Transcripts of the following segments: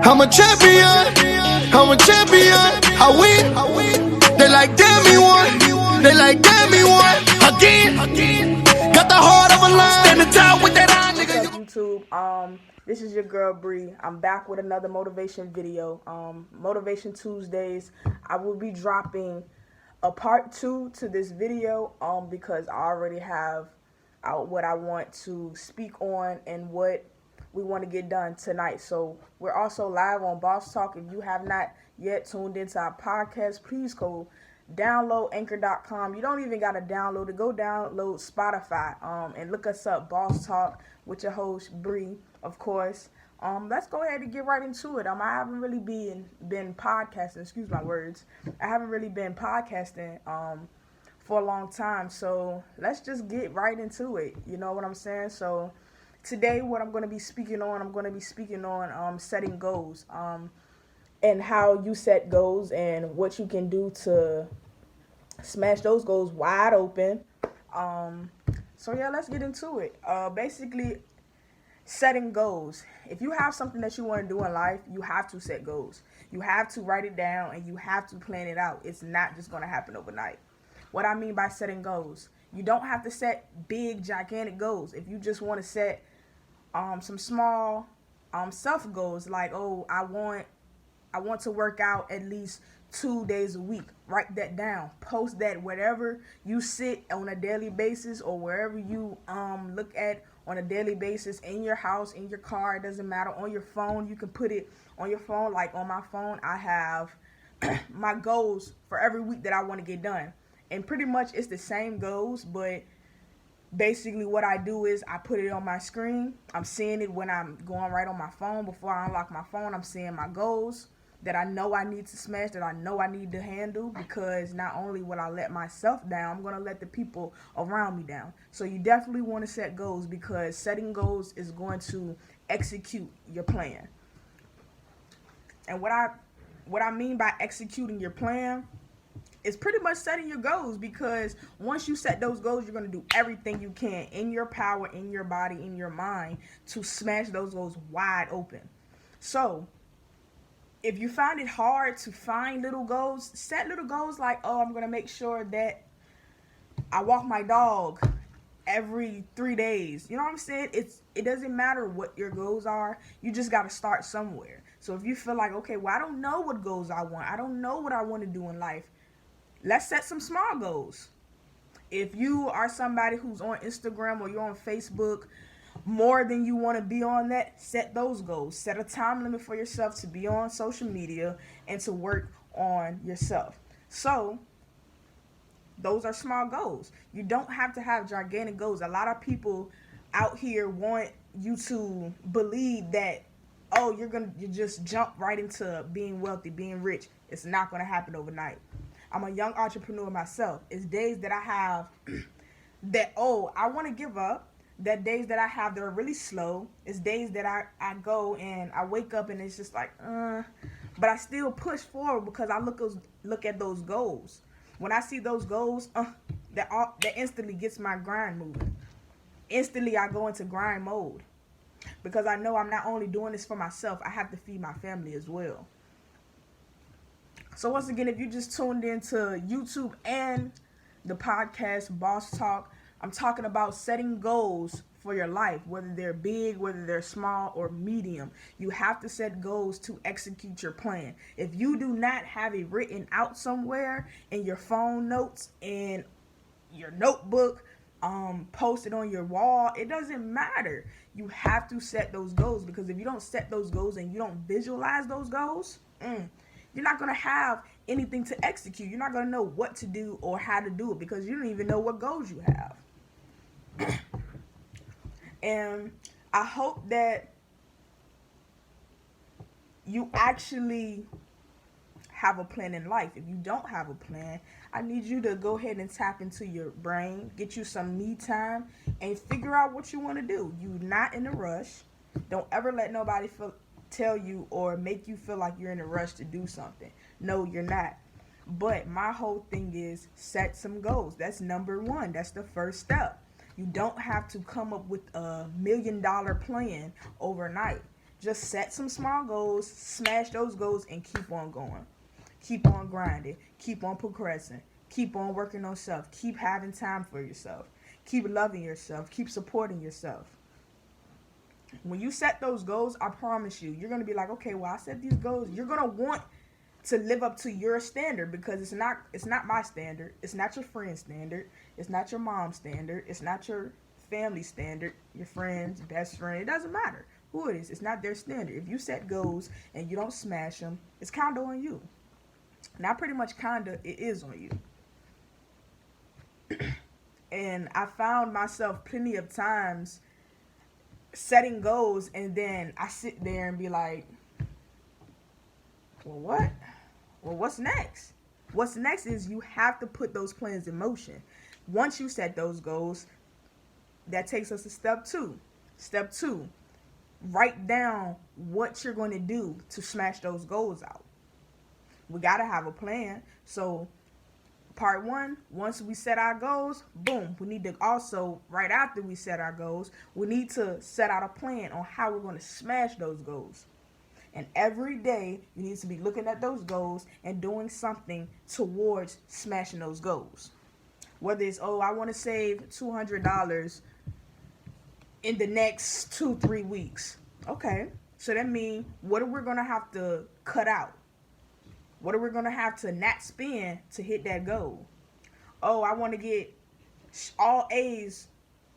I'm a champion, I'm a champion. I win. They like damn me one. They like damn me one. Again. Got the heart of a lion. Standing tall with that eye, nigga. What's up, YouTube? This is your girl Bree. I'm back with another motivation video. Motivation Tuesdays. I will be dropping a part 2 to this video because I already have what I want to speak on and what we want to get done tonight. So we're also live on Boss Talk. If you have not yet tuned into our podcast, please go download anchor.com. You don't even got to download it. Go download Spotify and look us up, Boss Talk, with your host Bree, of course. Let's go ahead and get right into it. I haven't really been podcasting, excuse my words. I haven't really been podcasting for a long time. So let's just get right into it. You know what I'm saying? So today what I'm going to be speaking on, setting goals. And how you set goals and what you can do to smash those goals wide open. So yeah, let's get into it. Basically, setting goals. If you have something that you want to do in life, you have to set goals. You have to write it down and you have to plan it out. It's not just going to happen overnight. What I mean by setting goals, you don't have to set big, gigantic goals. If you just want to set some small self goals, like, oh, I want to work out at least 2 days a week. Write that down. Post that wherever you sit on a daily basis or wherever you look at on a daily basis, in your house, in your car, it doesn't matter. On your phone, you can put it on your phone. Like on my phone, I have my goals for every week that I want to get done. And pretty much it's the same goals, but basically what I do is I put it on my screen. I'm seeing it when I'm going right on my phone. Before I unlock my phone, I'm seeing my goals that I know I need to smash, that I know I need to handle, because not only will I let myself down, I'm going to let the people around me down. So you definitely want to set goals, because setting goals is going to execute your plan. And what I mean by executing your plan is pretty much setting your goals, because once you set those goals, you're going to do everything you can in your power, in your body, in your mind, to smash those goals wide open. So if you find it hard to find little goals, set little goals like, oh, I'm going to make sure that I walk my dog every 3 days. You know what I'm saying? It doesn't matter what your goals are. You just got to start somewhere. So if you feel like, okay, well, I don't know what goals I want. I don't know what I want to do in life. Let's set some small goals. If you are somebody who's on Instagram or you're on Facebook more than you want to be on that, set those goals. Set a time limit for yourself to be on social media and to work on yourself. So those are small goals. You don't have to have gigantic goals. A lot of people out here want you to believe that, oh, you just jump right into being wealthy, being rich. It's not going to happen overnight. I'm a young entrepreneur myself. It's days that I have that, oh, I want to give up. That days that I have that are really slow. It's days that I go and I wake up and it's just like, but I still push forward because I look at those goals. When I see those goals, that instantly gets my grind moving. Instantly I go into grind mode, because I know I'm not only doing this for myself, I have to feed my family as well. So once again, if you just tuned into YouTube and the podcast Boss Talk, I'm talking about setting goals for your life, whether they're big, whether they're small or medium. You have to set goals to execute your plan. If you do not have it written out somewhere in your phone notes, in your notebook, posted on your wall, it doesn't matter. You have to set those goals, because if you don't set those goals and you don't visualize those goals, you're not going to have anything to execute. You're not going to know what to do or how to do it, because you don't even know what goals you have. And I hope that you actually have a plan in life. If you don't have a plan, I need you to go ahead and tap into your brain, get you some me time, and figure out what you want to do. You're not in a rush. Don't ever let nobody tell you or make you feel like you're in a rush to do something. No, you're not. But my whole thing is set some goals. That's number one. That's the first step. You don't have to come up with $1 million plan overnight. Just set some small goals, smash those goals, and keep on going. Keep on grinding. Keep on progressing. Keep on working on self. Keep having time for yourself. Keep loving yourself. Keep supporting yourself. When you set those goals, I promise you, you're going to be like, okay, well, I set these goals. You're going to want to live up to your standard, because it's not my standard. It's not your friend's standard. It's not your mom's standard. It's not your family standard, your friend's best friend. It doesn't matter who it is. It's not their standard. If you set goals and you don't smash them, it's kind of on you. Not pretty much kind of, it is on you. And I found myself plenty of times setting goals, and then I sit there and be like, well, what? Well, what's next? What's next is you have to put those plans in motion. Once you set those goals, that takes us to step two. Step two, write down what you're going to do to smash those goals out. We got to have a plan. So part one, once we set our goals, boom, we need to also, right after we set our goals, we need to set out a plan on how we're going to smash those goals. And every day, you need to be looking at those goals and doing something towards smashing those goals. Whether it's, oh, I want to save $200 in the next 2-3 weeks. Okay, so that means, what are we going to have to cut out? What are we going to have to not spend to hit that goal? Oh, I want to get all A's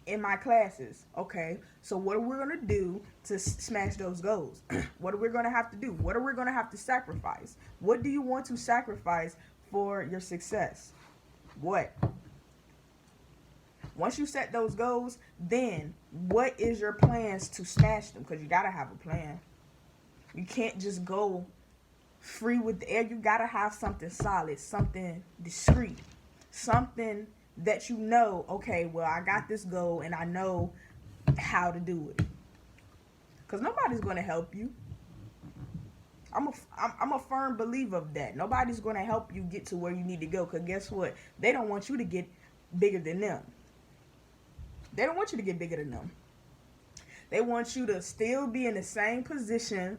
in my classes. Okay, so what are we going to do to smash those goals? What are we going to have to do? What are we going to have to sacrifice? What do you want to sacrifice for your success? What? Once you set those goals, then what is your plans to smash them? Because you got to have a plan. You can't just go free with the air. You got to have something solid, something discreet, something that you know, okay, well, I got this goal and I know how to do it. Because nobody's going to help you. I'm a firm believer of that. Nobody's going to help you get to where you need to go. Because guess what? They don't want you to get bigger than them. They don't want you to get bigger than them. They want you to still be in the same position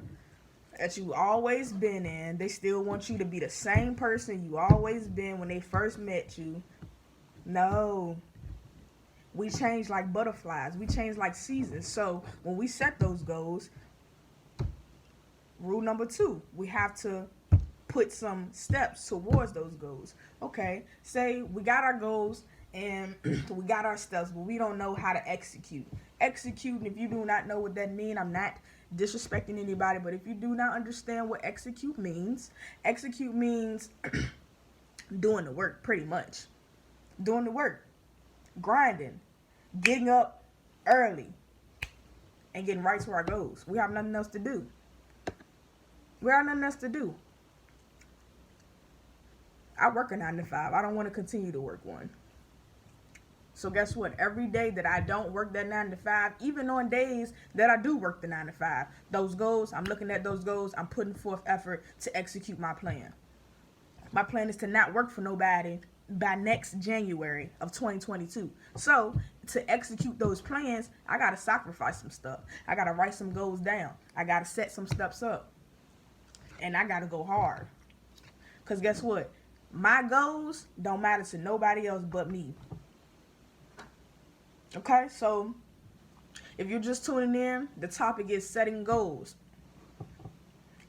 that you always been in. They still want you to be the same person you always been when they first met you. No. We change like butterflies. We change like seasons. So when we set those goals, rule number 2, we have to put some steps towards those goals. Okay, say we got our goals and we got our steps, but we don't know how to execute. Execute, if you do not know what that means, I'm not disrespecting anybody, but if you do not understand what execute means doing the work, pretty much. Doing the work. Grinding. Getting up early. And getting right to our goals. We have nothing else to do. I work a 9 to 5. I don't want to continue to work one. So guess what? Every day that I don't work that 9 to 5, even on days that I do work the 9 to 5, those goals, I'm looking at those goals, I'm putting forth effort to execute my plan. My plan is to not work for nobody by next January of 2022. So to execute those plans, I got to sacrifice some stuff. I got to write some goals down. I got to set some steps up. And I got to go hard. Because guess what? My goals don't matter to nobody else but me. Okay, so if you're just tuning in, the topic is setting goals.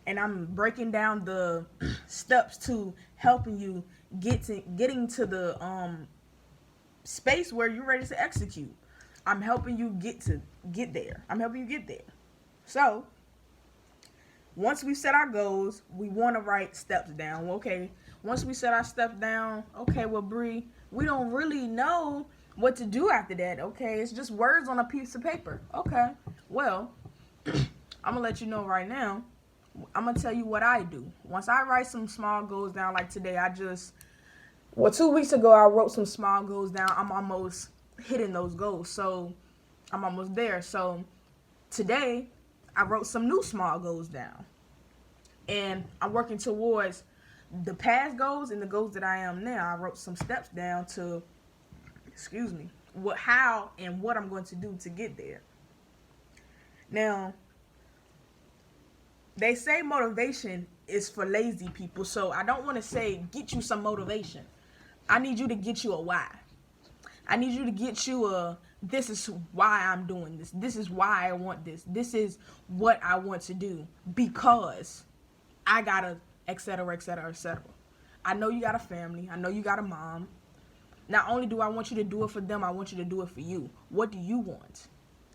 And I'm breaking down the steps to helping you getting to the space where you're ready to execute. I'm helping you get there. So once we set our goals, we want to write steps down. Okay, once we set our steps down, okay, well, Bree, we don't really know what to do after that. Okay, it's just words on a piece of paper. Okay, well, I'm gonna let you know right now. I'm gonna tell you what I do. Once I write some small goals down, like today, 2 weeks ago, I wrote some small goals down. I'm almost hitting those goals, so I'm almost there. So today, I wrote some new small goals down, and I'm working towards the past goals and the goals that I am now. I wrote some steps down to, how and what I'm going to do to get there. Now, They say motivation is for lazy people, so I don't want to say get you some motivation. I need you to get you a why. I need you to get you a, this is why I'm doing this. This is why I want this. This is what I want to do because I gotta, etc., etc., etc. I know you got a family. I know you got a mom. Not only do I want you to do it for them, I want you to do it for you. What do you want?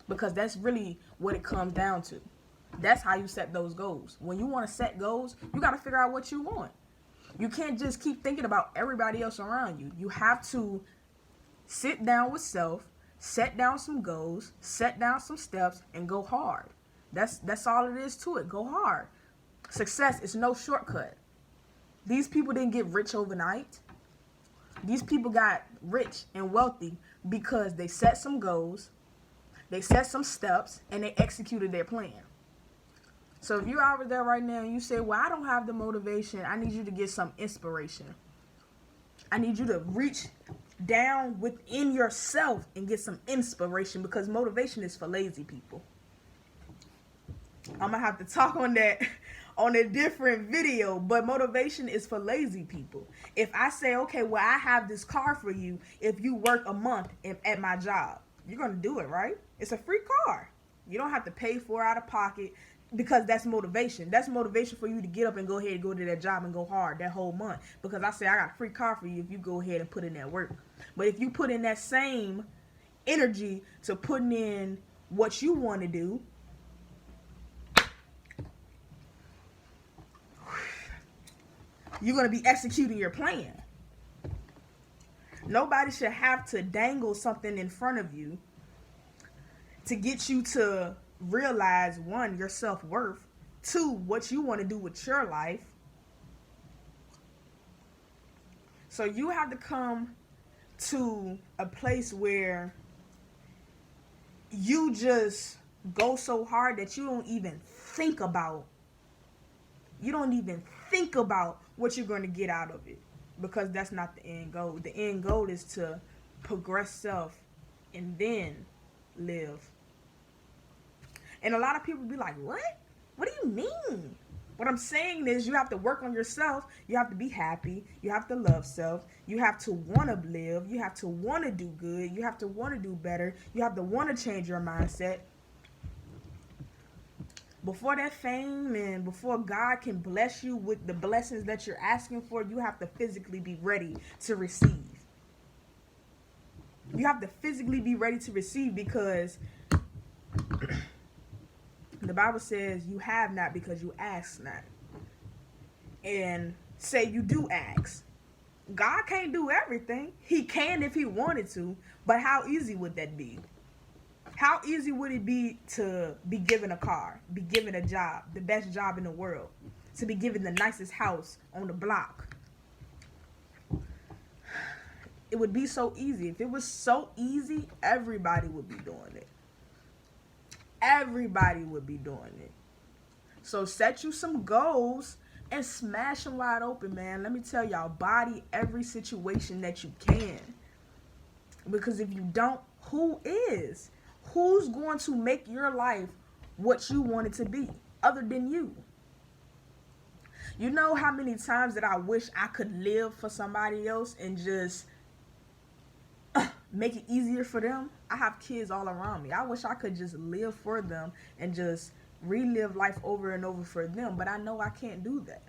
Because that's really what it comes down to. That's how you set those goals. When you want to set goals, you got to figure out what you want. You can't just keep thinking about everybody else around you. You have to sit down with self, set down some goals, set down some steps, and go hard. That's all it is to it. Go hard. Success is no shortcut. These people didn't get rich overnight. These people got rich and wealthy because they set some goals, they set some steps, and they executed their plan. So if you're out there right now and you say, well, I don't have the motivation, I need you to get some inspiration. I need you to reach down within yourself and get some inspiration, because motivation is for lazy people. I'm going to have to talk on that on a different video, but motivation is for lazy people. If I say, okay, well, I have this car for you if you work a month at my job, you're going to do it, right? It's a free car. You don't have to pay for it out of pocket, because that's motivation. That's motivation for you to get up and go ahead and go to that job and go hard that whole month. Because I say I got a free car for you if you go ahead and put in that work. But if you put in that same energy to putting in what you want to do, you're going to be executing your plan. Nobody should have to dangle something in front of you to get you to realize, one, your self-worth, two, what you want to do with your life. So you have to come to a place where you just go so hard that you don't even think about what you're going to get out of it, because that's not the end goal. The end goal is to progress self and then live. And a lot of people be like, what? What do you mean? What I'm saying is, you have to work on yourself. You have to be happy. You have to love self. You have to want to live. You have to want to do good. You have to want to do better. You have to want to change your mindset. Before that fame and before God can bless you with the blessings that you're asking for, you have to physically be ready to receive. You have to physically be ready to receive, because the Bible says you have not because you ask not. And say you do ask. God can't do everything. He can if he wanted to, but how easy would that be? How easy would it be to be given a car, be given a job, the best job in the world, to be given the nicest house on the block? It would be so easy. If it was so easy, everybody would be doing it. Everybody would be doing it. So set you some goals and smash them wide open, man. Let me tell y'all, body every situation that you can. Because if you don't, who is? Who's going to make your life what you want it to be other than you? You know how many times that I wish I could live for somebody else and just make it easier for them? I have kids all around me. I wish I could just live for them and just relive life over and over for them, but I know I can't do that.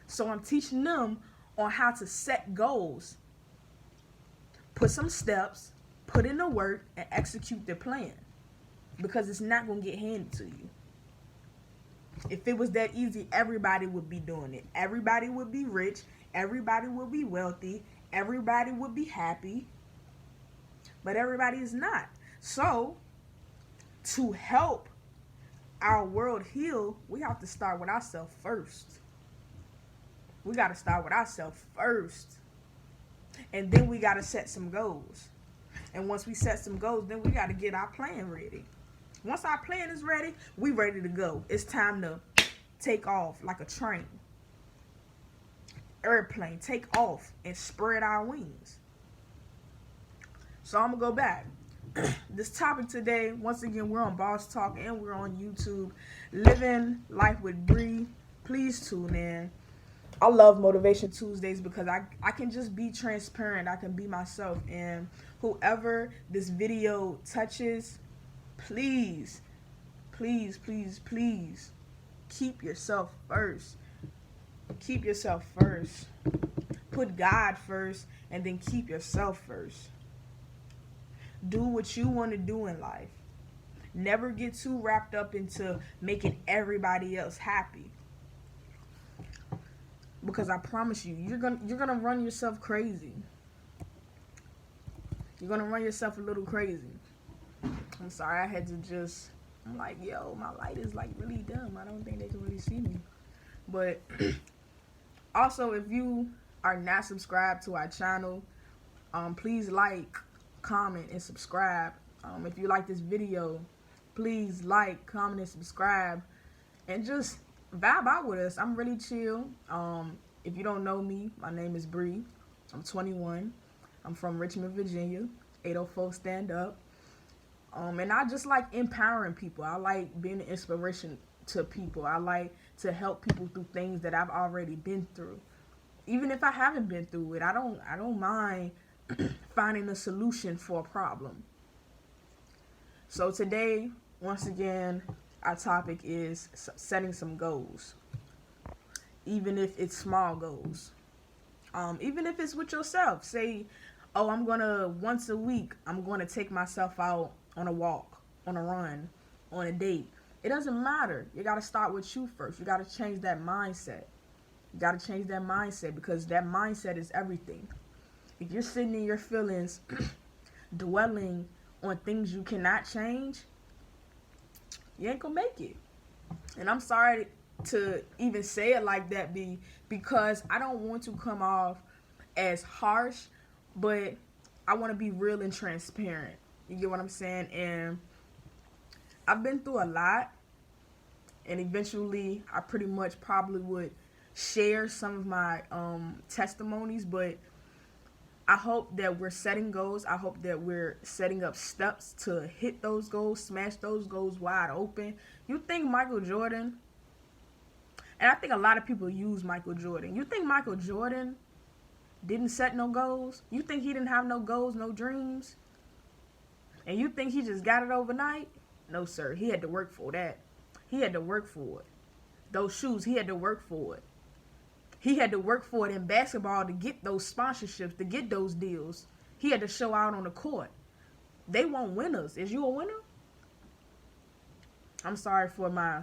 So I'm teaching them on how to set goals, put some steps, put in the work, and execute their plan, because it's not going to get handed to you. If it was that easy, everybody would be doing it. Everybody would be rich. Everybody would be wealthy. Everybody would be happy. But everybody is not. So, to help our world heal, we have to start with ourselves first. We got to start with ourselves first. And then we got to set some goals. And once we set some goals, then we got to get our plan ready. Once our plan is ready, we ready to go. It's time to take off like a train. Airplane, take off and spread our wings. So I'm going to go back. This topic today, once again, we're on Boss Talk and we're on YouTube. Living Life with Bree. Please tune in. I love Motivation Tuesdays because I can just be transparent. I can be myself. And whoever this video touches, please, please, please, please keep yourself first. Keep yourself first. Put God first and then keep yourself first. Do what you want to do in life. Never get too wrapped up into making everybody else happy. Because I promise you, you're gonna run yourself crazy. You're gonna run yourself a little crazy. I'm sorry, I had to just, I'm like, yo, my light is like really dumb. I don't think they can really see me. But also, if you are not subscribed to our channel, please like, comment, and subscribe. If you like this video, please like, comment, and subscribe. And just vibe out with us. I'm really chill. If you don't know me, my name is Bree. I'm 21. I'm from Richmond, Virginia. 804 Stand Up. And I just like empowering people. I like being an inspiration to people. I like to help people through things that I've already been through. Even if I haven't been through it, I don't mind finding a solution for a problem. So today, once again, our topic is setting some goals. Even if it's small goals. Even if it's with yourself. Say, oh, once a week, I'm going to take myself out on a walk, on a run, on a date. It doesn't matter. You got to start with you first. You got to change that mindset. You got to change that mindset because that mindset is everything. If you're sitting in your feelings, dwelling on things you cannot change, you ain't gonna make it. And I'm sorry to even say it like that, because I don't want to come off as harsh, but I want to be real and transparent. You get what I'm saying? And I've been through a lot, and eventually I pretty much probably would share some of my testimonies, but I hope that we're setting goals. I hope that we're setting up steps to hit those goals, smash those goals wide open. You think Michael Jordan, and I think a lot of people use Michael Jordan. You think Michael Jordan didn't set no goals? You think he didn't have no goals, no dreams? And you think he just got it overnight? No, sir. He had to work for that. He had to work for it. Those shoes, he had to work for it. He had to work for it in basketball to get those sponsorships, to get those deals. He had to show out on the court. They want winners. Is you a winner? I'm sorry for my...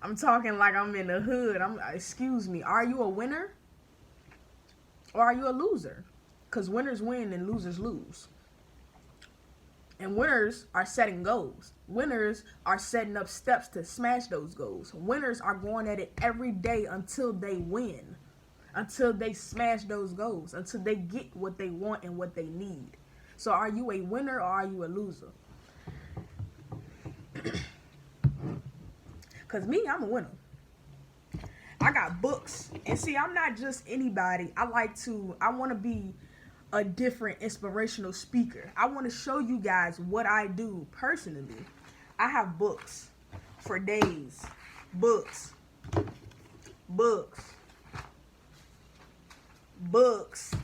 I'm talking like I'm in the hood. Excuse me. Are you a winner? Or are you a loser? Because winners win and losers lose. And winners are setting goals. Winners are setting up steps to smash those goals. Winners are going at it every day until they win. Until they smash those goals. Until they get what they want and what they need. So are you a winner or are you a loser? Because me, I'm a winner. I got books. And see, I'm not just anybody. I want to be a different inspirational speaker. I want to show you guys what I do personally. I have books for days. Books. Books. Books.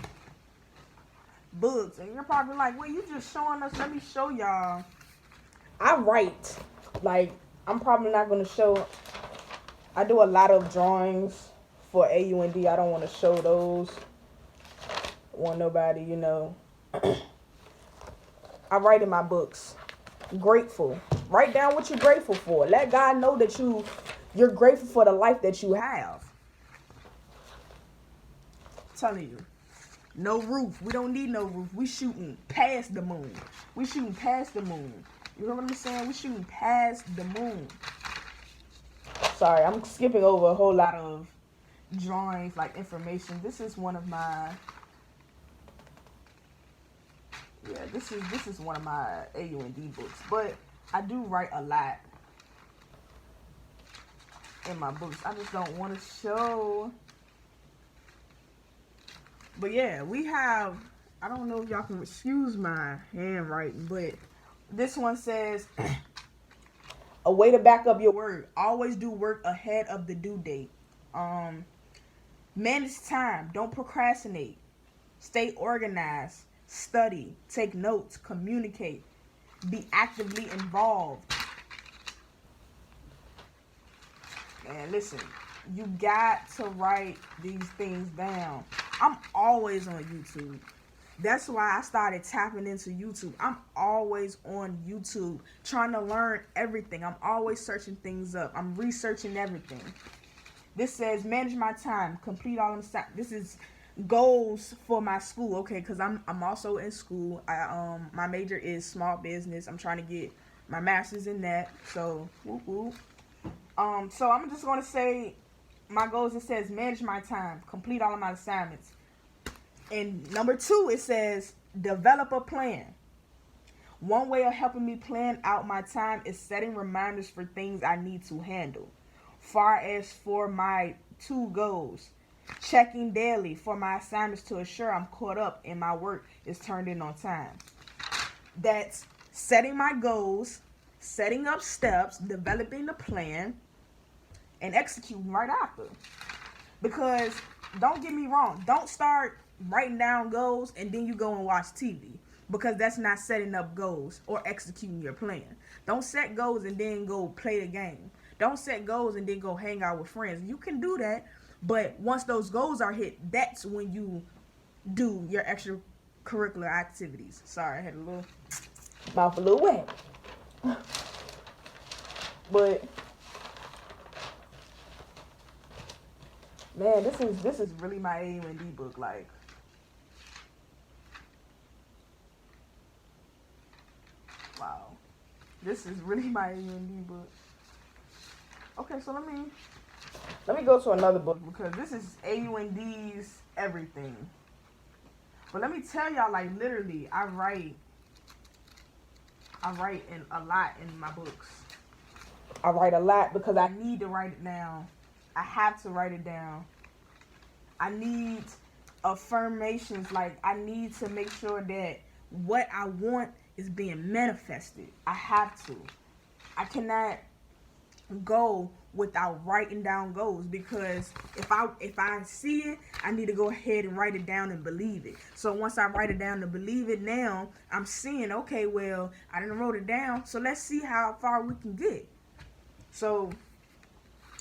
Books. And you're probably like, well, you just showing us. Let me show y'all. I write. Like, I'm probably not going to show. I do a lot of drawings for AUND. I don't want to show those. Want nobody, you know. I write in my books. Grateful. Write down what you're grateful for. Let God know that you're grateful for the life that you have. I'm telling you. No roof. We don't need no roof. We shooting past the moon. We shooting past the moon. You know what I'm saying? We shooting past the moon. Sorry, I'm skipping over a whole lot of drawings, like information. This is one of my... Yeah, this is one of my AUND books, but I do write a lot in my books. I just don't want to show. But yeah, we have, I don't know if y'all can excuse my handwriting, but this one says, A way to back up your word. Always do work ahead of the due date. Manage time. Don't procrastinate. Stay organized. Study. Take notes. Communicate. Be actively involved. Man, listen. You got to write these things down. I'm always on YouTube. That's why I started tapping into YouTube. I'm always on YouTube trying to learn everything. I'm always searching things up. I'm researching everything. This says manage my time, complete all of them. This is goals for my school. Okay, because I'm also in school. My major is small business. I'm trying to get my master's in that. So whoop whoop. So I'm just gonna say my goals. It says manage my time, complete all of my assignments. And number 2, it says develop a plan. One way of helping me plan out my time is setting reminders for things I need to handle. Far as for my 2 goals, checking daily for my assignments to assure I'm caught up and my work is turned in on time. That's setting my goals, setting up steps, developing the plan, and executing right after. Because don't get me wrong, don't start writing down goals and then you go and watch TV, because that's not setting up goals or executing your plan. Don't set goals and then go play the game. Don't set goals and then go hang out with friends. You can do that, but once those goals are hit, that's when you do your extracurricular activities. Sorry, I had mouth a little wet. But man, this is really my AUND book. Like, wow, this is really my AUND book. Okay, so let me go to another book, because this is AUND's everything. But let me tell y'all, like, literally, I write in a lot in my books. I write a lot because I need to write it down. I have to write it down. I need affirmations. Like, I need to make sure that what I want is being manifested. I have to. I cannot go without writing down goals, because if I see it, I need to go ahead and write it down and believe it. So once I write it down and believe it, now I'm seeing, okay, well, I didn't wrote it down, so let's see how far we can get. So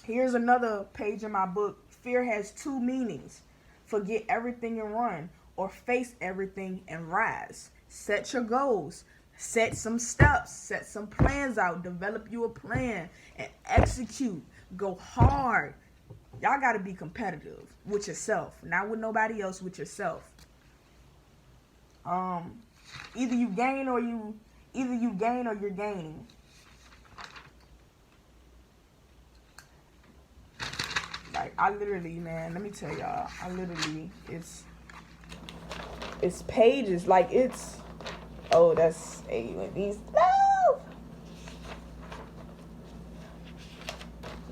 here's another page in my book. Fear has 2 meanings: forget everything and run, or face everything and rise. Set your goals. Set some steps, set some plans out, develop you a plan, and execute. Go hard. Y'all got to be competitive with yourself, not with nobody else, with yourself. Either you gain or you're gaining. Like, I literally, man, let me tell y'all, it's pages, like, it's, oh, that's AUND's. No!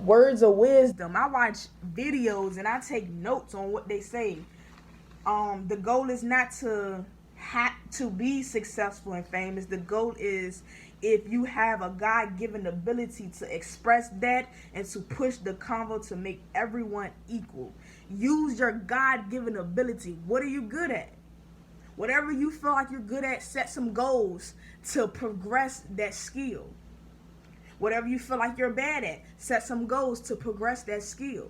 Words of wisdom. I watch videos and I take notes on what they say. The goal is not to have to be successful and famous. The goal is, if you have a God-given ability to express that and to push the convo to make everyone equal. Use your God-given ability. What are you good at? Whatever you feel like you're good at, set some goals to progress that skill. Whatever you feel like you're bad at, set some goals to progress that skill.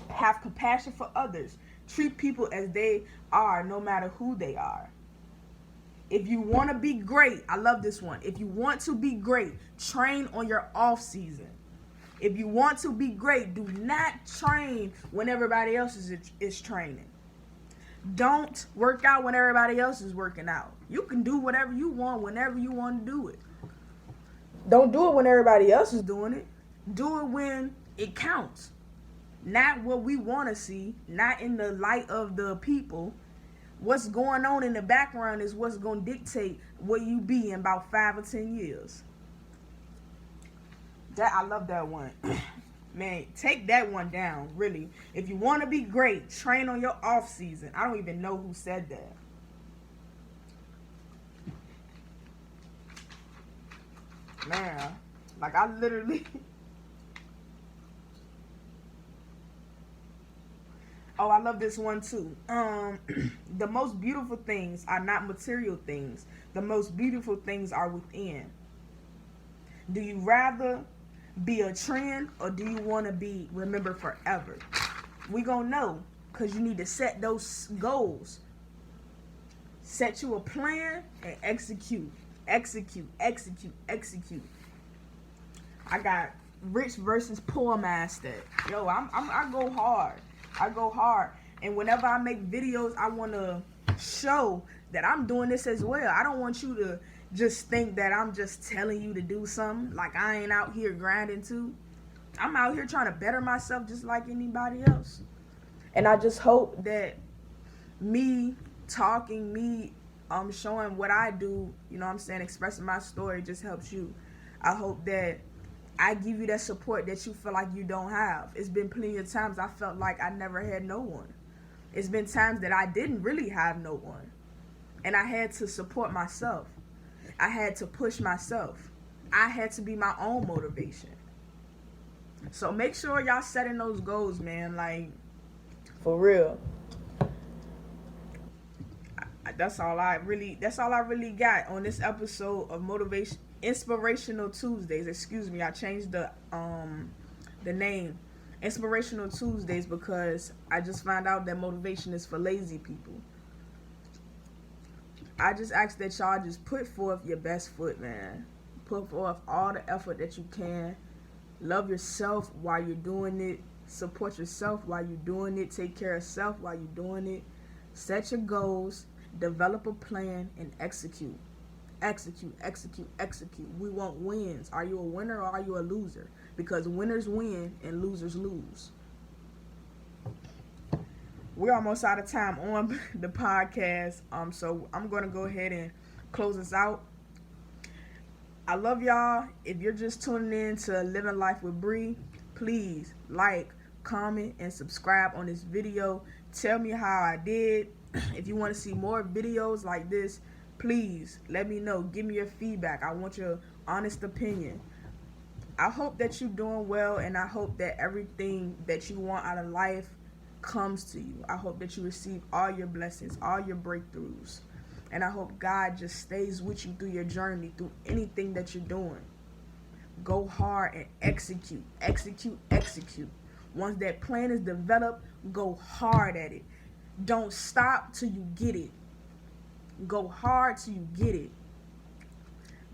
Have compassion for others. Treat people as they are, no matter who they are. If you want to be great, I love this one. If you want to be great, train on your off season. If you want to be great, do not train when everybody else is training. Don't work out when everybody else is working out. You can do whatever you want whenever you want to do it. Don't do it when everybody else is doing it. Do it when it counts. Not what we want to see, not in the light of the people. What's going on in the background is what's going to dictate where you be in about 5 or 10 years. I love that one. Man, take that one down, really. If you want to be great, train on your off season. I don't even know who said that. Man, like I literally oh, I love this one too. The most beautiful things are not material things. The most beautiful things are within. Do you rather be a trend or do you want to be remembered forever? We gonna know, because you need to set those goals. Set you a plan and execute. Execute. I got rich versus poor master. Yo, I go hard. And whenever I make videos, I want to show that I'm doing this as well. I don't want you to just think that I'm just telling you to do something. Like I ain't out here grinding too. I'm out here trying to better myself just like anybody else. And I just hope that me talking, showing what I do, you know what I'm saying, expressing my story just helps you. I hope that I give you that support that you feel like you don't have. It's been plenty of times I felt like I never had no one. It's been times that I didn't really have no one. And I had to support myself. I had to push myself. I had to be my own motivation. So make sure y'all setting those goals, man. Like, for real. That's all I really got on this episode of Inspirational Tuesdays. Excuse me, I changed the name, Inspirational Tuesdays, because I just found out that motivation is for lazy people. I just ask that y'all just put forth your best foot, man. Put forth all the effort that you can. Love yourself while you're doing it. Support yourself while you're doing it. Take care of self while you're doing it. Set your goals. Develop a plan and execute. Execute. We want wins. Are you a winner or are you a loser? Because winners win and losers lose. We're almost out of time on the podcast. So I'm gonna go ahead and close this out. I love y'all. If you're just tuning in to Living Life with Bree, please like, comment, and subscribe on this video. Tell me how I did. If you want to see more videos like this, please let me know. Give me your feedback. I want your honest opinion. I hope that you're doing well, and I hope that everything that you want out of life comes to you. I hope that you receive all your blessings, all your breakthroughs. And I hope God just stays with you through your journey, through anything that you're doing. Go hard and execute. Once that plan is developed, go hard at it. Don't stop till you get it. Go hard till you get it.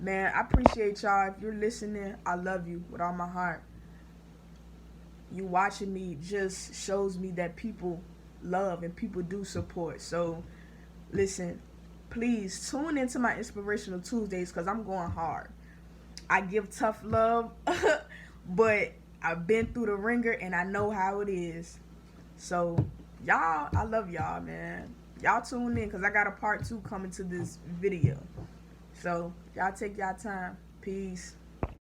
Man, I appreciate y'all. If you're listening, I love you with all my heart. You watching me just shows me that people love and people do support. So, listen, please tune into my Inspirational Tuesdays because I'm going hard. I give tough love, but I've been through the ringer and I know how it is. So, y'all, I love y'all, man. Y'all tune in because I got a part 2 coming to this video. So, y'all take y'all time. Peace.